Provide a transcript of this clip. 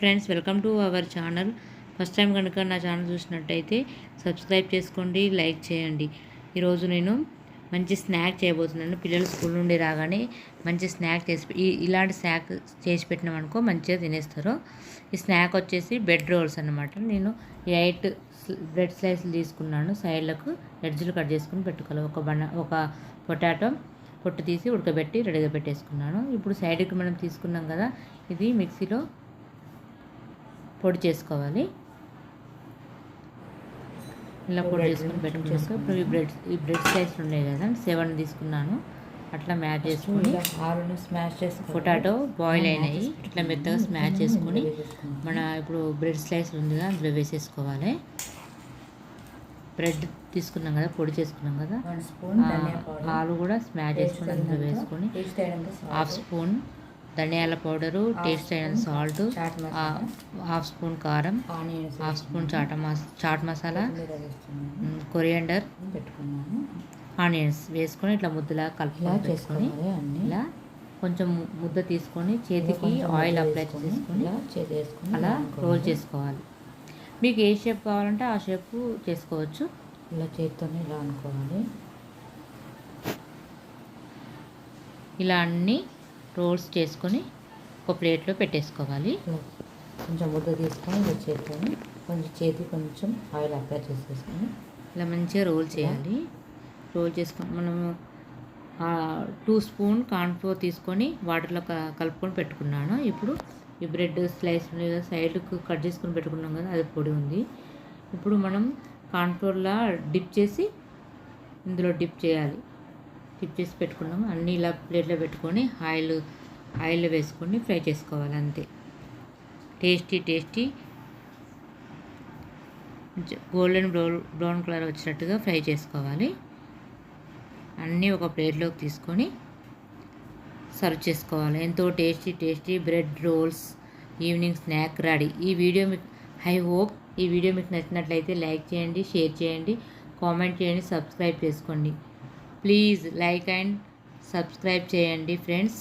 Friends, welcome to our channel. First time కనుక నా channel చూసినట్టయితే సబ్స్క్రైబ్ చేసుకోండి, లైక్ చేయండి. ఈరోజు నేను మంచి స్నాక్ చేయబోతున్నాను. పిల్లలు స్కూల్ నుండి రాగానే మంచి స్నాక్ ఇలాంటి స్నాక్ చేసి పెట్టినామనుకో మంచిగా తినేస్తారు. ఈ స్నాక్ వచ్చేసి బ్రెడ్ రోల్స్ అనమాట. నేను 8 బ్రెడ్ స్లైస్లు తీసుకున్నాను. సైడ్లకు ఎడ్జ్లు కట్ చేసుకుని పెట్టుకోవాలి. ఒక పొటాటో పొట్టు తీసి ఉడకబెట్టి రెడీగా పెట్టేసుకున్నాను. ఇప్పుడు సైడ్కి మనం తీసుకున్నాం కదా, ఇది మిక్సీలో పొడి చేసుకోవాలి. ఇలా పొడి చేసుకొని పెట్టుకున్నాక ఇప్పుడు ఈ బ్రెడ్ స్లైస్లు ఉన్నాయి కదా, 7 తీసుకున్నాను. అట్లా మ్యాష్ చేసుకొని స్మాష్ చేసుకొని పొటాటో బాయిల్ అయినాయి ఇట్లా మెత్తగా స్మాష్ చేసుకొని మన ఇప్పుడు బ్రెడ్ స్లైస్లు ఉంది కదా అందులో వేసేసుకోవాలి. బ్రెడ్ తీసుకున్నాం కదా, పొడి చేసుకున్నాం కదా, ఆలు కూడా స్మాష్ చేసుకొని అందులో వేసుకొని 1/2 స్పూన్ ధనియాల పౌడరు, టేస్ట్ అయిన సాల్ట్, 1/2 స్పూన్ కారం, 1/2 spoon chaat masala, coriander, onions వేసుకొని ఇట్లా ముద్దలా కలుపుకొని ఇలా కొంచెం ముద్ద తీసుకొని చేతికి ఆయిల్ అప్లై చేసుకొని అలా రోల్ చేసుకోవాలి. మీకు ఏ షేప్ కావాలంటే ఆ షేప్ చేసుకోవచ్చు. ఇలా చేతితోనే ఇలా అనుకోవాలి. ఇలా అన్నీ రోల్స్ చేసుకొని ఒక ప్లేట్లో పెట్టేసుకోవాలి. కొంచెం ముద్ద తీసుకొని ఇలా చేతితోని కొంచెం ఆయిల్ అప్లై చేసేసుకొని ఇలా మంచిగా రోల్ చేయాలి. రోల్ చేసుకొని మనము 2 స్పూన్ కార్న్ఫ్లోర్ తీసుకొని వాటర్లో కలుపుకొని పెట్టుకున్నాను. ఇప్పుడు ఈ బ్రెడ్ స్లైస్ సైడ్కు కట్ చేసుకొని పెట్టుకున్నాం కదా, అది పొడి ఉంది. ఇప్పుడు మనం కార్న్ఫ్లోర్లా డిప్ చేసి ఇందులో డిప్ చేయాలి. డిప్ చేసి పెట్టుకున్నాము. అన్నీ ఇలా ప్లేట్లో పెట్టుకొని ఆయిల్ వేసుకొని ఫ్రై చేసుకోవాలి. అంతే. టేస్టీ గోల్డెన్ బ్రౌన్ కలర్ వచ్చినట్టుగా ఫ్రై చేసుకోవాలి. అన్నీ ఒక ప్లేట్లోకి తీసుకొని సర్వ్ చేసుకోవాలి. ఎంతో tasty bread roles evening snack ready. I hope ఈ వీడియో మీకు నచ్చినట్లయితే లైక్ చేయండి, షేర్ చేయండి, కామెంట్ చేయండి, సబ్స్క్రైబ్ చేసుకోండి. ప్లీజ్ లైక్ అండ్ సబ్స్క్రైబ్ చేయండి ఫ్రెండ్స్.